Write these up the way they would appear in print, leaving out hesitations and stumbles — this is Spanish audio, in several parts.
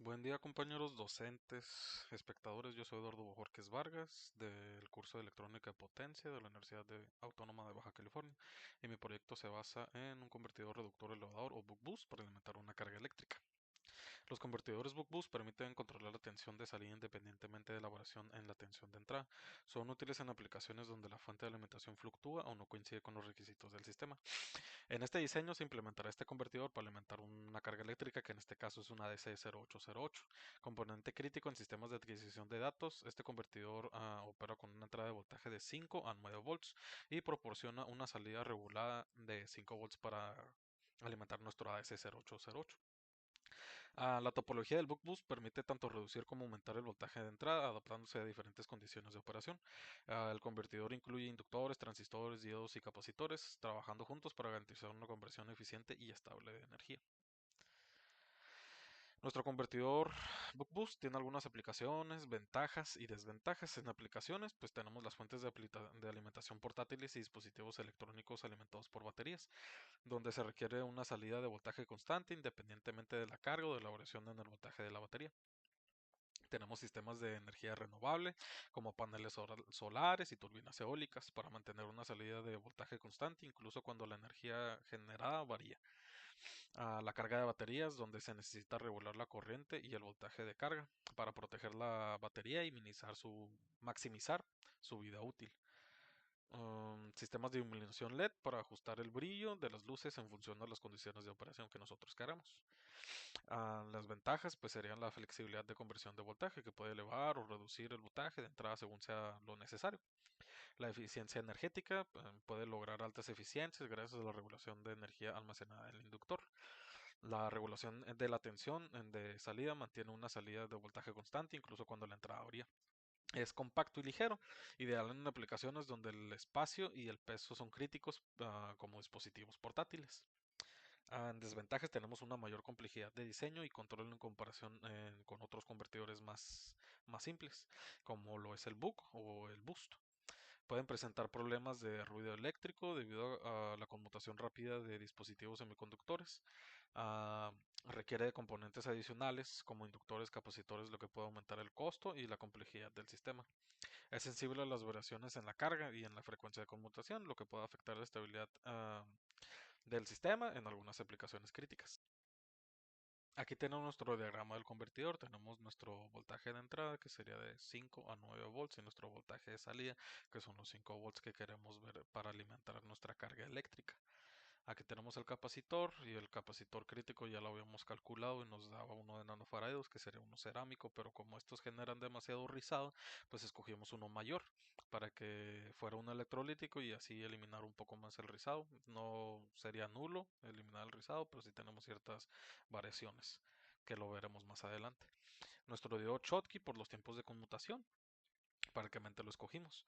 Buen día, compañeros docentes, espectadores. Yo soy Eduardo Bojorquez Vargas del curso de Electrónica de Potencia de la Autónoma de Baja California, y mi proyecto se basa en un convertidor reductor elevador o buck boost para alimentar una carga eléctrica. Los convertidores buck boost permiten controlar la tensión de salida independientemente de la variación en la tensión de entrada. Son útiles en aplicaciones donde la fuente de alimentación fluctúa o no coincide con los requisitos del sistema. En este diseño se implementará este convertidor para alimentar una carga eléctrica, que en este caso es una DC0808, componente crítico en sistemas de adquisición de datos. Este convertidor opera con una entrada de voltaje de 5 a 9 volts y proporciona una salida regulada de 5 volts para alimentar nuestro AS0808. La topología del buck boost permite tanto reducir como aumentar el voltaje de entrada, adaptándose a diferentes condiciones de operación. El convertidor incluye inductores, transistores, diodos y capacitores, trabajando juntos para garantizar una conversión eficiente y estable de energía. Nuestro convertidor buck boost tiene algunas aplicaciones, ventajas y desventajas. En aplicaciones, pues tenemos las fuentes de alimentación portátiles y dispositivos electrónicos alimentados por baterías, donde se requiere una salida de voltaje constante independientemente de la carga o de la variación en el voltaje de la batería. Tenemos sistemas de energía renovable como paneles solares y turbinas eólicas para mantener una salida de voltaje constante incluso cuando la energía generada varía. La carga de baterías, donde se necesita regular la corriente y el voltaje de carga para proteger la batería y maximizar su vida útil. Sistemas de iluminación LED para ajustar el brillo de las luces en función de las condiciones de operación que nosotros queramos. Las ventajas pues serían la flexibilidad de conversión de voltaje, que puede elevar o reducir el voltaje de entrada según sea lo necesario. La eficiencia energética puede lograr altas eficiencias gracias a la regulación de energía almacenada en el inductor. La regulación de la tensión de salida mantiene una salida de voltaje constante incluso cuando la entrada varía. Es compacto y ligero, ideal en aplicaciones donde el espacio y el peso son críticos, como dispositivos portátiles. En desventajas tenemos una mayor complejidad de diseño y control en comparación con otros convertidores más simples, como lo es el buck o el boost. Pueden presentar problemas de ruido eléctrico debido a la conmutación rápida de dispositivos semiconductores. Ah, Requiere de componentes adicionales como inductores, capacitores, lo que puede aumentar el costo y la complejidad del sistema. Es sensible a las variaciones en la carga y en la frecuencia de conmutación, lo que puede afectar la estabilidad del sistema en algunas aplicaciones críticas. Aquí tenemos nuestro diagrama del convertidor. Tenemos nuestro voltaje de entrada, que sería de 5 a 9 volts, y nuestro voltaje de salida, que son los 5 volts que queremos ver para alimentar nuestra carga eléctrica. Aquí tenemos el capacitor, y el capacitor crítico ya lo habíamos calculado y nos daba uno de nanofarados, que sería uno cerámico, pero como estos generan demasiado rizado, pues escogimos uno mayor para que fuera un electrolítico y así eliminar un poco más el rizado. No sería nulo eliminar el rizado, pero sí tenemos ciertas variaciones que lo veremos más adelante. Nuestro diodo Schottky por los tiempos de conmutación, para que mente lo escogimos.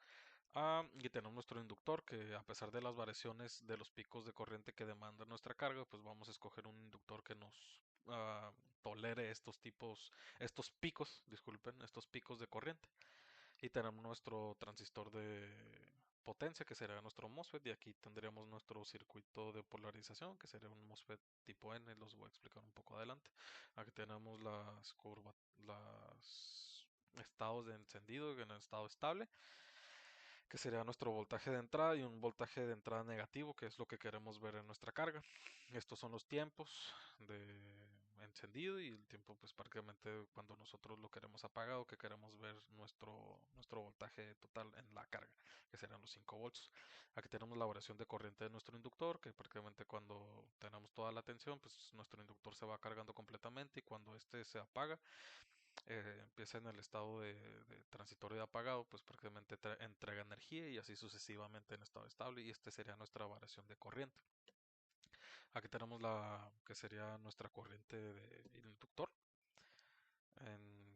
Y tenemos nuestro inductor, que a pesar de las variaciones de los picos de corriente que demanda nuestra carga, pues vamos a escoger un inductor que nos tolere estos picos, disculpen, estos picos de corriente. Y tenemos nuestro transistor de potencia, que será nuestro MOSFET, y aquí tendríamos nuestro circuito de polarización, que sería un MOSFET tipo N, los voy a explicar un poco adelante. Aquí tenemos las estados de encendido en el estado estable, que sería nuestro voltaje de entrada y un voltaje de entrada negativo, que es lo que queremos ver en nuestra carga. Estos son los tiempos de encendido y el tiempo pues prácticamente cuando nosotros lo queremos apagado, que queremos ver nuestro voltaje total en la carga, que serán los 5 volts. Aquí tenemos la variación de corriente de nuestro inductor, que prácticamente cuando tenemos toda la tensión, pues nuestro inductor se va cargando completamente, y cuando este se apaga, empieza en el estado de transitorio de apagado, pues prácticamente entrega energía y así sucesivamente en estado estable, y este sería nuestra variación de corriente. Aquí tenemos la que sería nuestra corriente de inductor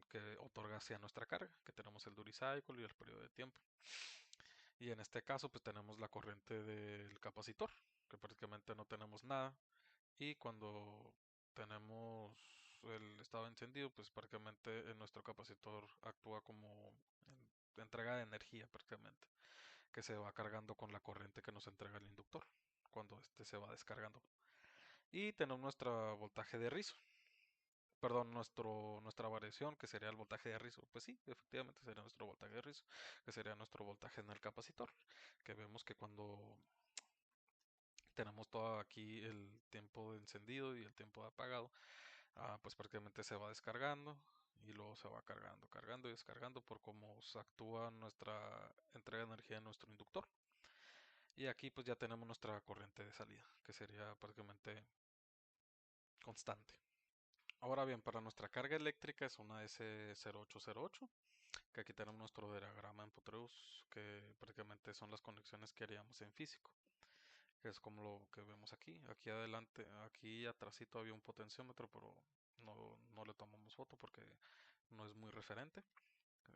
que otorga hacia nuestra carga, que tenemos el duty cycle y el periodo de tiempo. Y en este caso pues tenemos la corriente del capacitor, que prácticamente no tenemos nada, y cuando tenemos el estado encendido, pues prácticamente nuestro capacitor actúa como entrega de energía prácticamente, que se va cargando con la corriente que nos entrega el inductor cuando este se va descargando. Y tenemos nuestro voltaje de rizo, perdón, nuestra variación, que sería el voltaje de rizo. Pues sí, efectivamente sería nuestro voltaje de rizo, que sería nuestro voltaje en el capacitor, que vemos que cuando tenemos todo aquí el tiempo de encendido y el tiempo de apagado, pues prácticamente se va descargando y luego se va cargando, cargando y descargando por cómo se actúa nuestra entrega de energía en nuestro inductor. Y aquí pues ya tenemos nuestra corriente de salida, que sería prácticamente constante. Ahora bien, para nuestra carga eléctrica es una S0808, que aquí tenemos nuestro diagrama en Potreus, que prácticamente son las conexiones que haríamos en físico, que es como lo que vemos aquí. Aquí adelante, aquí atrásito había un potenciómetro, pero no le tomamos foto porque no es muy referente.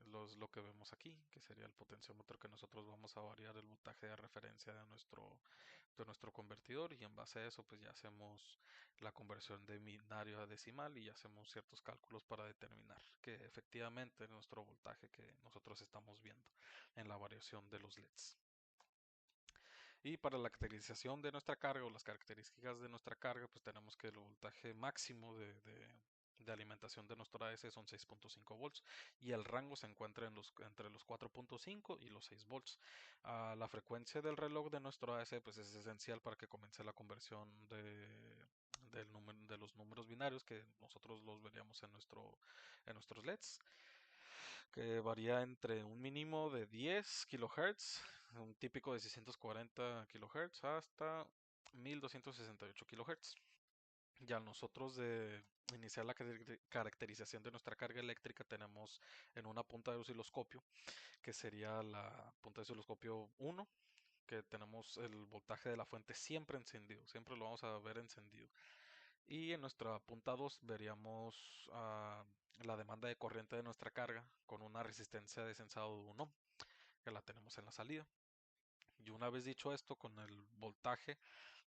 Lo que vemos aquí, que sería el potenciómetro que nosotros vamos a variar el voltaje de referencia de nuestro convertidor, y en base a eso pues ya hacemos la conversión de binario a decimal y hacemos ciertos cálculos para determinar que efectivamente nuestro voltaje que nosotros estamos viendo en la variación de los LEDs. Y para la caracterización de nuestra carga o las características de nuestra carga, pues tenemos que el voltaje máximo de alimentación de nuestro AS son 6.5 volts y el rango se encuentra entre los 4.5 y los 6 volts. La frecuencia del reloj de nuestro AS pues es esencial para que comience la conversión de los números binarios que nosotros los veríamos en nuestros LEDs, que varía entre un mínimo de 10 kHz, un típico de 640 kHz, hasta 1268 kHz. Ya nosotros de iniciar la caracterización de nuestra carga eléctrica tenemos en una punta del osciloscopio, que sería la punta de osciloscopio 1, que tenemos el voltaje de la fuente siempre encendido, siempre lo vamos a ver encendido. Y en nuestra punta 2 veríamos la demanda de corriente de nuestra carga con una resistencia de sensado de 1 ohm, que la tenemos en la salida. Y una vez dicho esto, con el voltaje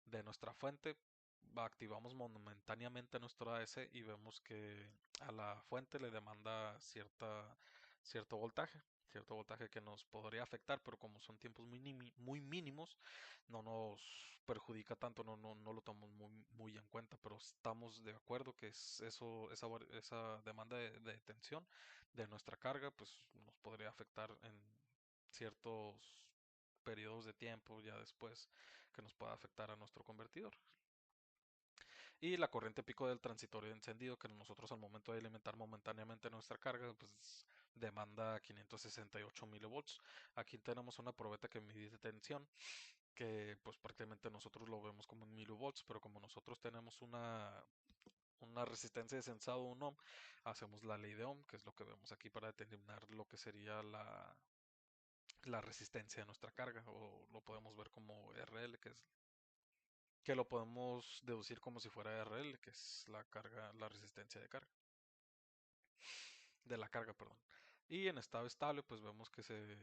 de nuestra fuente, activamos momentáneamente nuestro AS y vemos que a la fuente le demanda cierto voltaje que nos podría afectar, pero como son tiempos muy mínimos, no nos perjudica tanto, no lo tomamos muy en cuenta, pero estamos de acuerdo que es eso, esa demanda de tensión de nuestra carga, pues nos podría afectar en ciertos periodos de tiempo ya después, que nos pueda afectar a nuestro convertidor. Y la corriente pico del transitorio de encendido, que nosotros al momento de alimentar momentáneamente nuestra carga, pues demanda 568 milivolts. Aquí tenemos una probeta que mide tensión, que pues prácticamente nosotros lo vemos como en milivolts, pero como nosotros tenemos una resistencia de sensado 1 ohm, hacemos la ley de Ohm, que es lo que vemos aquí para determinar lo que sería la resistencia de nuestra carga, o lo podemos ver como RL, que lo podemos deducir como si fuera RL, que es la carga, la resistencia de la carga, perdón. Y en estado estable, pues vemos que se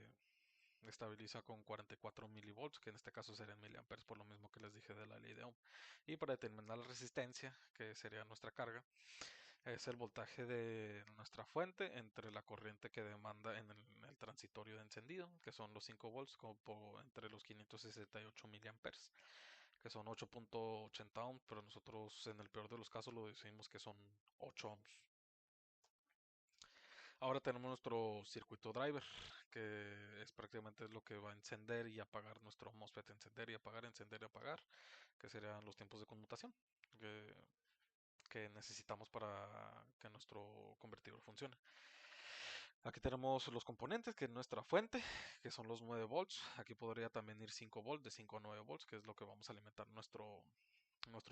estabiliza con 44 milivolts, que en este caso serían miliamperes, por lo mismo que les dije de la ley de Ohm. Y para determinar la resistencia, que sería nuestra carga, es el voltaje de nuestra fuente entre la corriente que demanda en el transitorio de encendido, que son los 5 volts, entre los 568 miliamperes, que son 8.80 ohms, pero nosotros en el peor de los casos lo decimos que son 8 ohms. Ahora tenemos nuestro circuito driver, que es prácticamente lo que va a encender y apagar nuestro MOSFET, encender y apagar, que serían los tiempos de conmutación que, que necesitamos para que nuestro convertidor funcione. Aquí tenemos los componentes, que es nuestra fuente, que son los 9 volts. Aquí podría también ir 5 volts, de 5 a 9 volts, que es lo que vamos a alimentar nuestro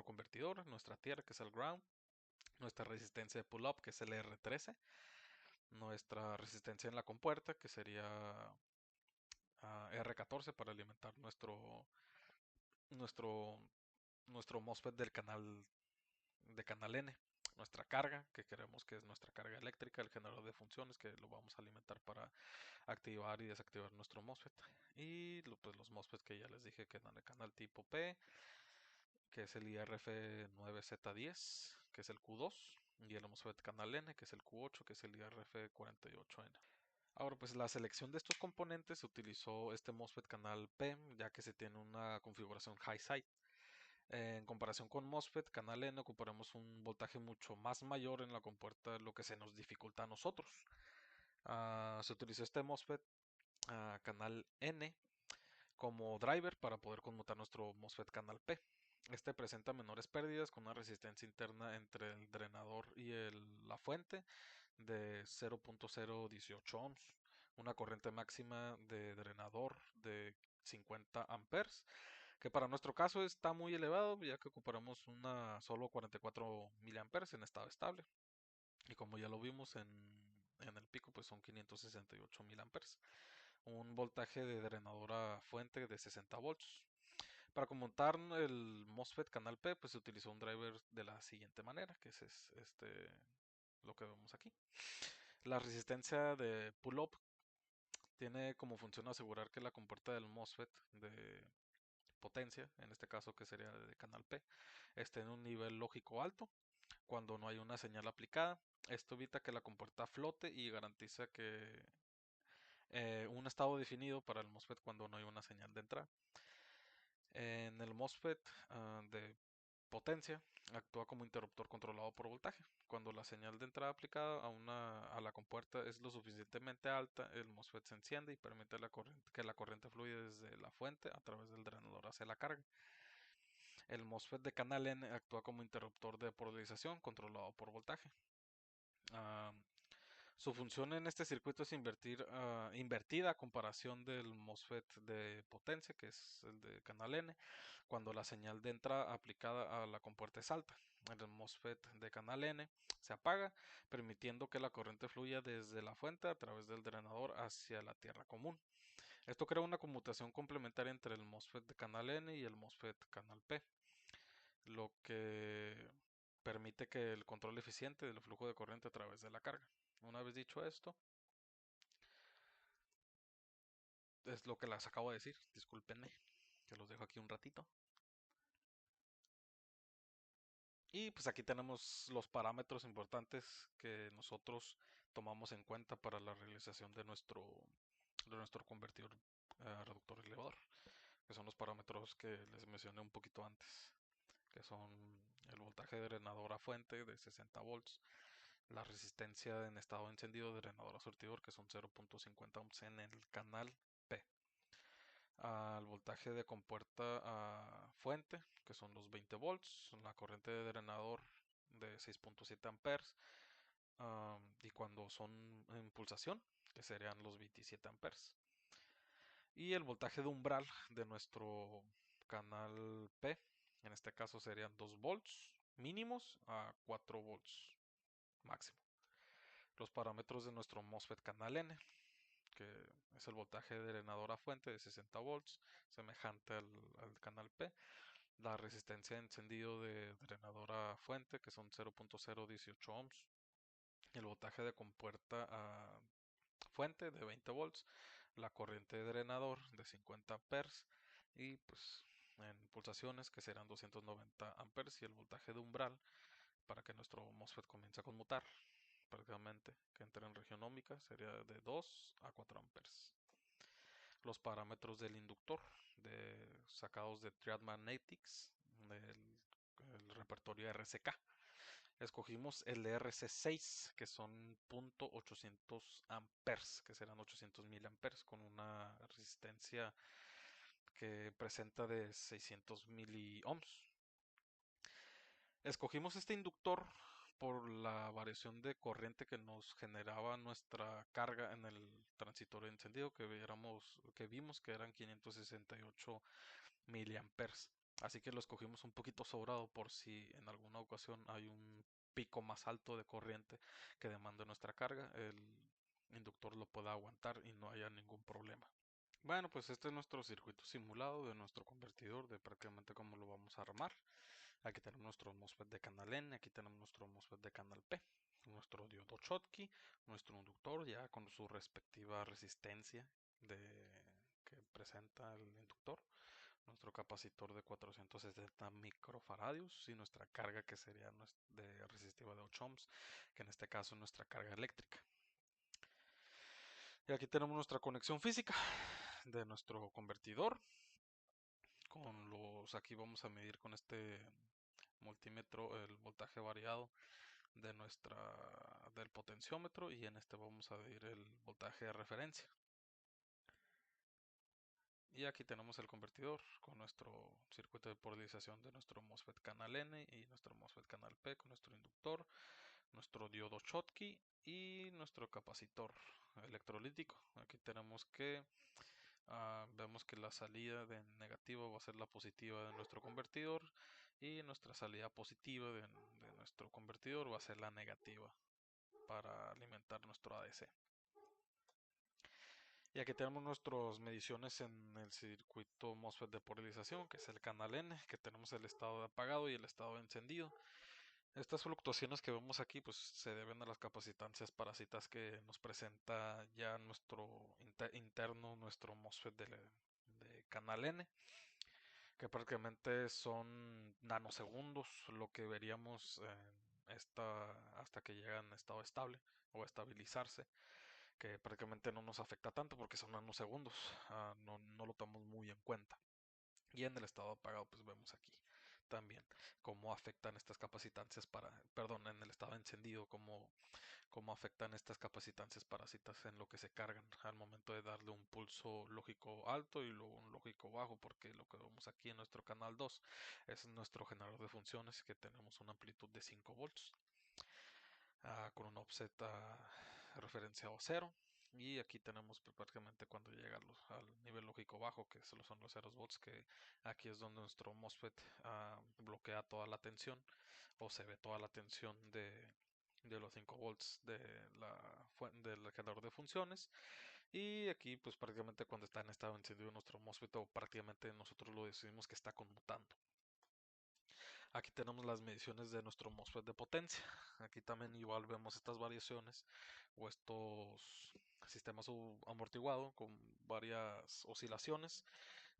convertidor, nuestra tierra, que es el ground, nuestra resistencia de pull-up, que es el R13, nuestra resistencia en la compuerta, que sería R14 para alimentar nuestro, nuestro MOSFET de canal N, nuestra carga, que queremos que es nuestra carga eléctrica, el generador de funciones, que lo vamos a alimentar para activar y desactivar nuestro MOSFET. Y pues los MOSFET que ya les dije que dan el canal tipo P, que es el IRF9Z10, que es el Q2, y el MOSFET canal N, que es el Q8, que es el IRF48N. Ahora, pues la selección de estos componentes se utilizó este MOSFET canal P, ya que se tiene una configuración high side. En comparación con MOSFET, canal N, ocuparemos un voltaje mucho más mayor en la compuerta, lo que se nos dificulta a nosotros. Se utilizó este MOSFET canal N como driver para poder conmutar nuestro MOSFET canal P. Este presenta menores pérdidas con una resistencia interna entre el drenador y la fuente de 0.018 ohms, una corriente máxima de drenador de 50 amperes, que para nuestro caso está muy elevado ya que ocuparemos una solo 44 miliamperes en estado estable. Y como ya lo vimos en el pico, pues son 568 miliamperes. Un voltaje de drenadora fuente de 60 volts. Para conmutar el MOSFET canal P, pues se utilizó un driver de la siguiente manera, que es lo que vemos aquí. La resistencia de pull-up tiene como función asegurar que la compuerta del MOSFET de potencia, en este caso que sería de canal P, esté en un nivel lógico alto cuando no hay una señal aplicada. Esto evita que la compuerta flote y garantiza que un estado definido para el MOSFET cuando no hay una señal de entrada. En el MOSFET de potencia actúa como interruptor controlado por voltaje. Cuando la señal de entrada aplicada a la compuerta es lo suficientemente alta, el MOSFET se enciende y permite que la corriente fluya desde la fuente a través del drenador hacia la carga. El MOSFET de canal N actúa como interruptor de polarización controlado por voltaje. Ah, Su función en este circuito es invertida a comparación del MOSFET de potencia, que es el de canal N, cuando la señal de entrada aplicada a la compuerta es alta. El MOSFET de canal N se apaga, permitiendo que la corriente fluya desde la fuente a través del drenador hacia la tierra común. Esto crea una conmutación complementaria entre el MOSFET de canal N y el MOSFET canal P, lo que permite que el control eficiente del flujo de corriente a través de la carga. Una vez dicho esto, es lo que les acabo de decir. Discúlpenme, que los dejo aquí un ratito. Y pues aquí tenemos los parámetros importantes que nosotros tomamos en cuenta para la realización de nuestro convertidor reductor elevador, que son los parámetros que les mencioné un poquito antes, que son el voltaje de drenador a fuente de 60 volts, la resistencia en estado encendido de drenador a surtidor, que son 0.50 ohms en el canal P, al voltaje de compuerta a fuente, que son los 20 volts, la corriente de drenador de 6.7 amperes, y cuando son en pulsación, que serían los 27 amperes. Y el voltaje de umbral de nuestro canal P, en este caso serían 2 volts mínimos a 4 volts máximo. Los parámetros de nuestro MOSFET canal N, que es el voltaje de drenador a fuente de 60 volts, semejante al canal P. La resistencia de encendido de drenador a fuente, que son 0.018 ohms. El voltaje de compuerta a fuente de 20 volts. La corriente de drenador de 50 amperes. Y pues en pulsaciones que serán 290 amperes. Y el voltaje de umbral para que nuestro MOSFET comience a conmutar prácticamente, que entre en región óhmica, sería de 2 a 4 amperes. Los parámetros del inductor sacados de Triad Magnetics, del el repertorio RCK. Escogimos el de RC6, que son 0.800 amperes, que serán 800 miliamperes, con una resistencia que presenta de 600 miliohms. Escogimos este inductor por la variación de corriente que nos generaba nuestra carga en el transistor encendido, que vimos que eran 568 miliamperes. Así que lo escogimos un poquito sobrado por si en alguna ocasión hay un pico más alto de corriente que demande nuestra carga, el inductor lo pueda aguantar y no haya ningún problema. Bueno, pues este es nuestro circuito simulado de nuestro convertidor, de prácticamente cómo lo vamos a armar. Aquí tenemos nuestro MOSFET de canal N, aquí tenemos nuestro MOSFET de canal P, nuestro diodo Schottky, nuestro inductor ya con su respectiva resistencia que presenta el inductor, nuestro capacitor de 460 microfaradios y nuestra carga que sería de resistiva de 8 ohms, que en este caso es nuestra carga eléctrica. Y aquí tenemos nuestra conexión física de nuestro convertidor Aquí vamos a medir con este multímetro el voltaje variado del potenciómetro, y en este vamos a medir el voltaje de referencia. Y aquí tenemos el convertidor con nuestro circuito de polarización de nuestro MOSFET canal N y nuestro MOSFET canal P con nuestro inductor, nuestro diodo Schottky y nuestro capacitor electrolítico. Aquí vemos que la salida de negativo va a ser la positiva de nuestro convertidor, y nuestra salida positiva de nuestro convertidor va a ser la negativa para alimentar nuestro ADC. Y aquí tenemos nuestras mediciones en el circuito MOSFET de polarización, que es el canal N, que tenemos el estado de apagado y el estado de encendido. Estas fluctuaciones que vemos aquí pues se deben a las capacitancias parásitas que nos presenta ya nuestro interno, nuestro MOSFET de canal N, que prácticamente son nanosegundos lo que veríamos hasta que llega en estado estable o estabilizarse, que prácticamente no nos afecta tanto porque son nanosegundos, no lo tomamos muy en cuenta. Y en el estado apagado pues vemos aquí también cómo afectan estas capacitancias en el estado encendido, cómo afectan estas capacitancias parásitas en lo que se cargan al momento de darle un pulso lógico alto y luego un lógico bajo, porque lo que vemos aquí en nuestro canal 2 es nuestro generador de funciones, que tenemos una amplitud de 5 volts con un offset referenciado a 0. Y aquí tenemos pues, prácticamente cuando llega al nivel lógico bajo, que solo son los 0 volts, que aquí es donde nuestro MOSFET bloquea toda la tensión, o se ve toda la tensión de los 5 volts del generador de funciones. Y aquí pues prácticamente cuando está en estado encendido nuestro MOSFET, o prácticamente nosotros lo decidimos que está conmutando. Aquí tenemos las mediciones de nuestro MOSFET de potencia. Aquí también igual vemos estas variaciones o estos sistemas amortiguados con varias oscilaciones,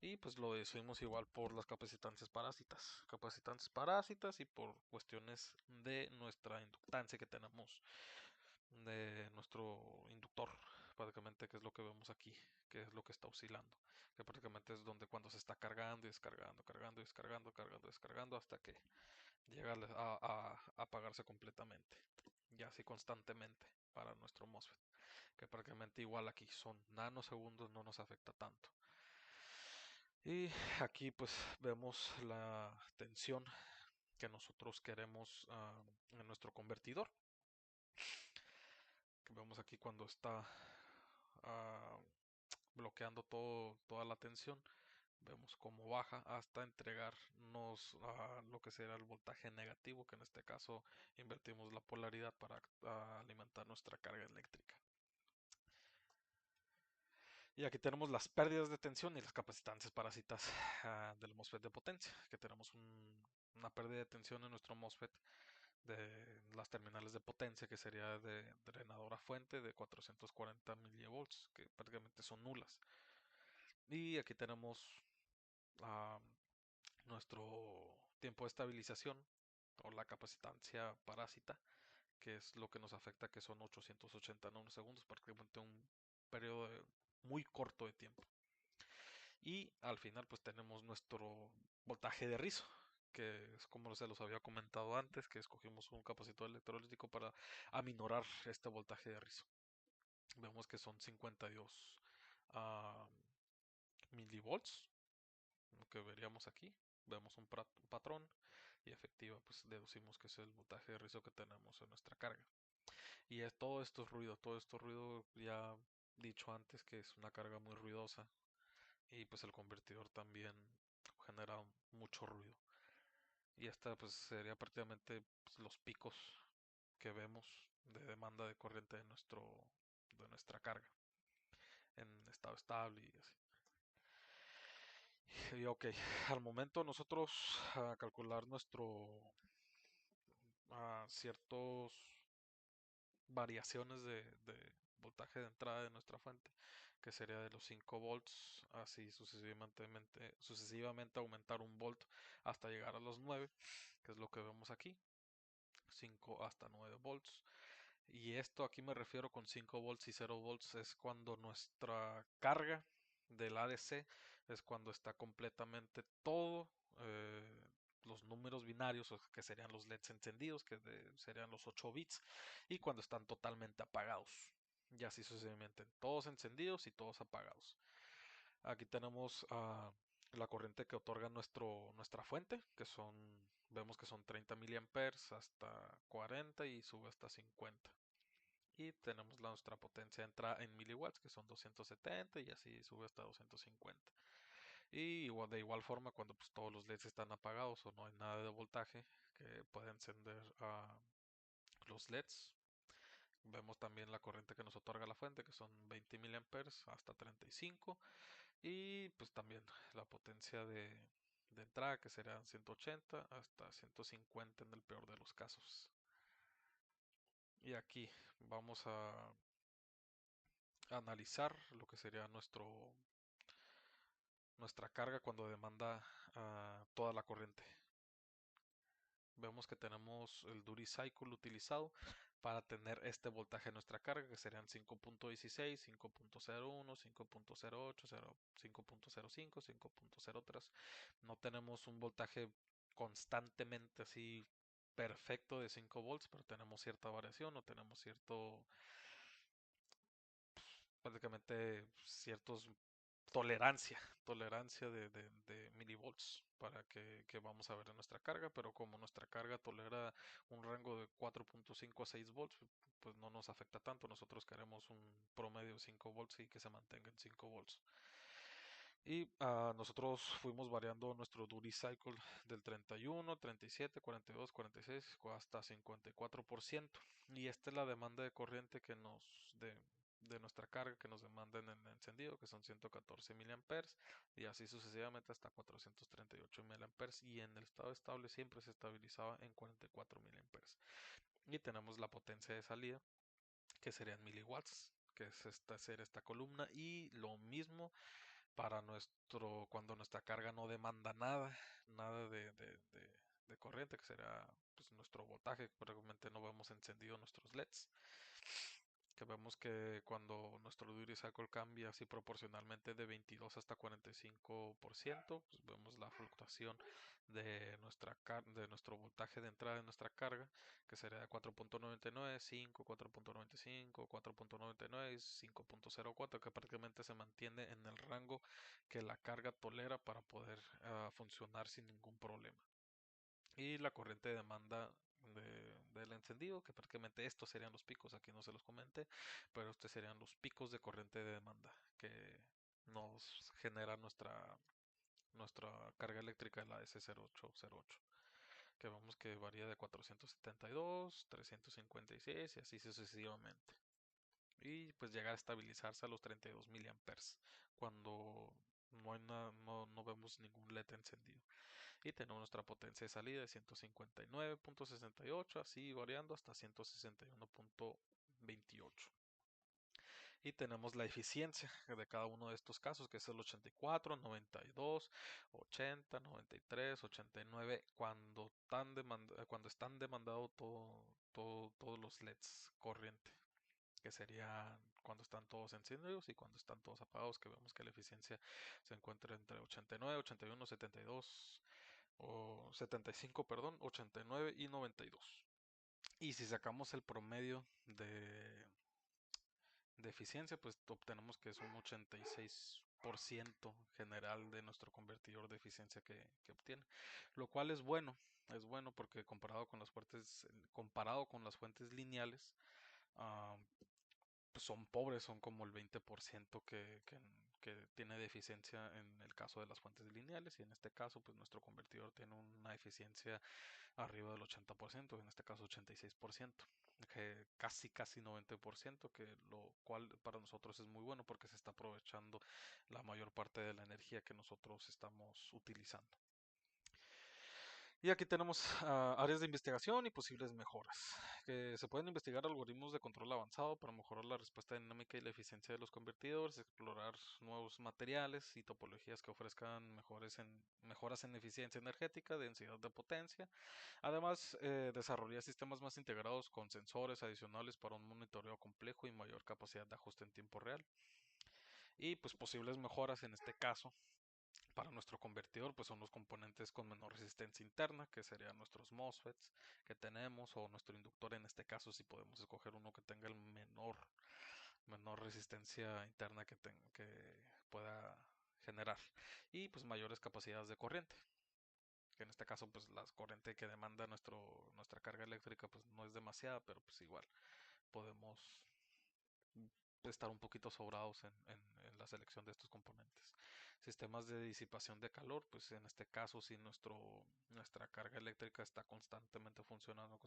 y pues lo decidimos igual por las capacitantes parásitas y por cuestiones de nuestra inductancia que tenemos de nuestro inductor, prácticamente, que es lo que vemos aquí, que es lo que está oscilando, que prácticamente es donde cuando se está cargando y descargando, cargando y descargando, cargando y descargando, hasta que llega a apagarse completamente, y así constantemente para nuestro MOSFET, que prácticamente igual aquí son nanosegundos, no nos afecta tanto. Y aquí pues vemos la tensión que nosotros queremos en nuestro convertidor, que vemos aquí cuando está ah, bloqueando toda la tensión. Vemos cómo baja hasta entregarnos a lo que será el voltaje negativo, que en este caso invertimos la polaridad para alimentar nuestra carga eléctrica. Y aquí tenemos las pérdidas de tensión y las capacitancias parásitas del MOSFET de potencia, que tenemos una pérdida de tensión en nuestro MOSFET de las terminales de potencia, que sería de drenadora fuente de 440 milivolts, que prácticamente son nulas. Y aquí tenemos uh, nuestro tiempo de estabilización o la capacitancia parásita, que es lo que nos afecta, que son 880 nanosegundos, prácticamente un periodo muy corto de tiempo. Y al final pues tenemos nuestro voltaje de rizo, que es como se los había comentado antes, que escogimos un capacitor electrolítico para aminorar este voltaje de rizo. Vemos que son 52 milivolts, lo que veríamos aquí. Vemos un patrón, y efectiva pues deducimos que es el voltaje de rizo que tenemos en nuestra carga. Y todo esto es ruido, ya dicho antes que es una carga muy ruidosa, y pues el convertidor también genera mucho ruido. Y esta pues sería prácticamente pues, los picos que vemos de demanda de corriente de nuestra carga en estado estable y así. Y ok, al momento nosotros a calcular ciertos variaciones de voltaje de entrada de nuestra fuente, que sería de los 5 volts, así sucesivamente aumentar un volt hasta llegar a los 9, que es lo que vemos aquí, 5 hasta 9 volts. Y esto aquí me refiero con 5 volts y 0 volts, es cuando nuestra carga del ADC es cuando está completamente todo, eh, los números binarios, o que serían los LEDs encendidos, serían los 8 bits, y cuando están totalmente apagados. Y así sucesivamente, todos encendidos y todos apagados. Aquí tenemos la corriente que otorga nuestra fuente, vemos que son 30 miliamperes hasta 40 y sube hasta 50. Y tenemos nuestra potencia entra en miliwatts, que son 270 y así sube hasta 250. Y de igual forma, cuando pues, todos los LEDs están apagados o no hay nada de voltaje, que puede encender los LEDs. Vemos también la corriente que nos otorga la fuente, que son 20 miliamperes hasta 35. Y pues también la potencia de entrada, que serán 180 hasta 150 en el peor de los casos. Y aquí vamos a analizar lo que sería nuestra carga cuando demanda toda la corriente. Vemos que tenemos el duty cycle utilizado para tener este voltaje en nuestra carga, que serían 5.16, 5.01, 5.08, 5.05, 5.03. No tenemos un voltaje constantemente así perfecto de 5 volts, pero tenemos cierta variación o tenemos prácticamente ciertos tolerancia de milivolts para que vamos a ver en nuestra carga, pero como nuestra carga tolera un rango de 4.5 a 6 volts, pues no nos afecta tanto. Nosotros queremos un promedio de 5 volts y que se mantenga en 5 volts. Y nosotros fuimos variando nuestro duty cycle del 31, 37, 42, 46 hasta 54%. Y esta es la demanda de corriente de nuestra carga que nos demanda en el encendido, que son 114 miliamperes, y así sucesivamente hasta 438 miliamperes. Y en el estado estable siempre se estabilizaba en 44 miliamperes. Y tenemos la potencia de salida, que serían miliwatts, que es esta columna. Y lo mismo para cuando nuestra carga no demanda nada de corriente, que será pues, nuestro voltaje, probablemente no vemos encendido nuestros LEDs, que vemos que cuando nuestro duty cycle cambia así proporcionalmente de 22 hasta 45%, pues vemos la fluctuación de nuestro voltaje de entrada de nuestra carga, que sería 4.99, 5, 4.95, 4.99, 5.04, que prácticamente se mantiene en el rango que la carga tolera para poder funcionar sin ningún problema. Y la corriente de demanda del encendido, que prácticamente estos serían los picos, aquí no se los comenté, pero estos serían los picos de corriente de demanda que nos genera nuestra carga eléctrica de la S0808, que vemos que varía de 472, 356 y así sucesivamente. Y pues llegar a estabilizarse a los 32 miliamperes cuando no vemos ningún LED encendido. Y tenemos nuestra potencia de salida de 159.68, así variando hasta 161.28. Y tenemos la eficiencia de cada uno de estos casos, que es el 84, 92, 80, 93, 89, cuando están demandados todos los LEDs corriente, que sería cuando están todos encendidos y cuando están todos apagados, que vemos que la eficiencia se encuentra entre 89, 81, 72 o 75, perdón, 89 y 92. Y si sacamos el promedio de eficiencia, pues obtenemos que es un 86% general de nuestro convertidor de eficiencia que obtiene, lo cual es bueno porque comparado con las fuentes lineales, uh, pues son pobres, son como el 20% que tiene de eficiencia en el caso de las fuentes lineales, y en este caso pues nuestro convertidor tiene una eficiencia arriba del 80%, en este caso 86%, que casi 90%, que lo cual para nosotros es muy bueno porque se está aprovechando la mayor parte de la energía que nosotros estamos utilizando. Y aquí tenemos áreas de investigación y posibles mejoras. Que se pueden investigar algoritmos de control avanzado para mejorar la respuesta dinámica y la eficiencia de los convertidores, explorar nuevos materiales y topologías que ofrezcan mejoras en eficiencia energética, densidad de potencia. Además, desarrollar sistemas más integrados con sensores adicionales para un monitoreo complejo y mayor capacidad de ajuste en tiempo real. Y pues posibles mejoras en este caso Para nuestro convertidor, pues son los componentes con menor resistencia interna, que serían nuestros MOSFETs que tenemos, o nuestro inductor en este caso, si podemos escoger uno que tenga el menor resistencia interna que pueda generar. Y pues mayores capacidades de corriente, que en este caso pues la corriente que demanda nuestra carga eléctrica pues no es demasiada, pero pues igual podemos estar un poquito sobrados en la selección de estos componentes. Sistemas de disipación de calor, pues en este caso si nuestra carga eléctrica está constantemente funcionando,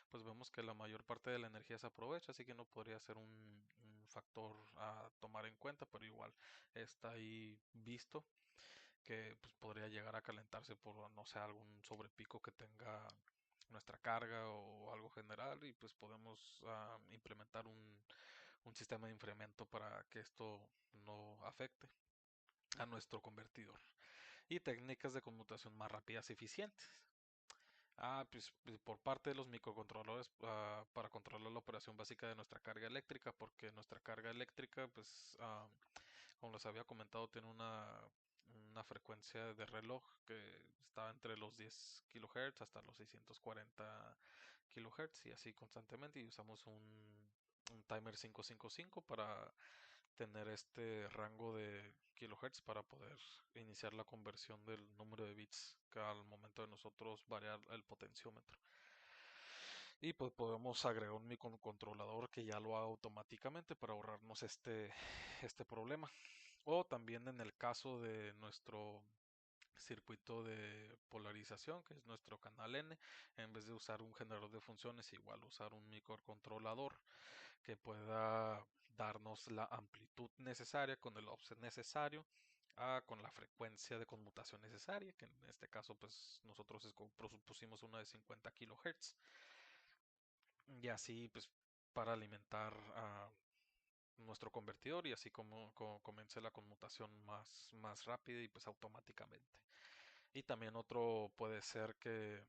pues vemos que la mayor parte de la energía se aprovecha, así que no podría ser un factor a tomar en cuenta, pero igual está ahí visto que pues, podría llegar a calentarse por, no sé, algún sobrepico que tenga nuestra carga o algo general y pues podemos implementar un sistema de enfriamiento para que esto no afecte a nuestro convertidor. Y técnicas de conmutación más rápidas y eficientes. Pues, por parte de los microcontroladores para controlar la operación básica de nuestra carga eléctrica, porque nuestra carga eléctrica, pues, como les había comentado, tiene una frecuencia de reloj que está entre los 10 kHz hasta los 640 kHz y así constantemente. Y usamos un timer 555 para tener este rango de kilohertz para poder iniciar la conversión del número de bits que al momento de nosotros variar el potenciómetro. Y pues podemos agregar un microcontrolador que ya lo haga automáticamente para ahorrarnos este problema. O también en el caso de nuestro circuito de polarización, que es nuestro canal N, en vez de usar un generador de funciones, igual usar un microcontrolador que pueda darnos la amplitud necesaria con el offset necesario, con la frecuencia de conmutación necesaria, que en este caso pues nosotros propusimos una de 50 kHz, y así pues para alimentar a nuestro convertidor y así como comience la conmutación más rápida y pues automáticamente. Y también otro puede ser que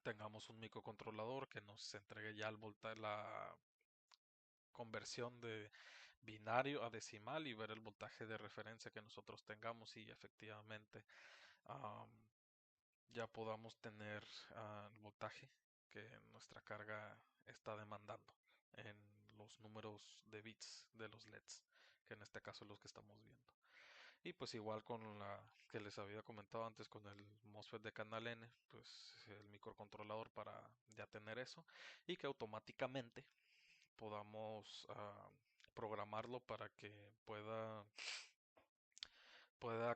tengamos un microcontrolador que nos entregue ya la conversión de binario a decimal y ver el voltaje de referencia que nosotros tengamos y efectivamente am, ya podamos tener el voltaje que nuestra carga está demandando en los números de bits de los LEDs, que en este caso es los que estamos viendo. Y pues igual con la que les había comentado antes con el MOSFET de canal N, pues el microcontrolador para ya tener eso y que automáticamente podamos programarlo para que pueda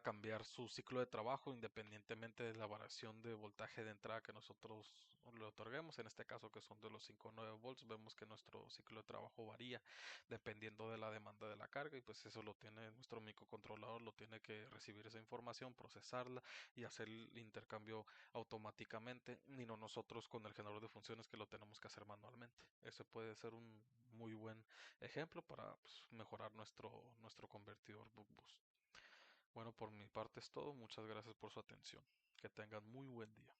cambiar su ciclo de trabajo independientemente de la variación de voltaje de entrada que nosotros le otorguemos. En este caso que son de los 5,9 volts, vemos que nuestro ciclo de trabajo varía dependiendo de la demanda de la carga y pues eso lo tiene nuestro microcontrolador, lo tiene que recibir esa información, procesarla y hacer el intercambio automáticamente y no nosotros con el generador de funciones que lo tenemos que hacer manualmente. Ese puede ser un muy buen ejemplo para pues, mejorar nuestro convertidor Buck Boost. Bueno, por mi parte es todo. Muchas gracias por su atención. Que tengan muy buen día.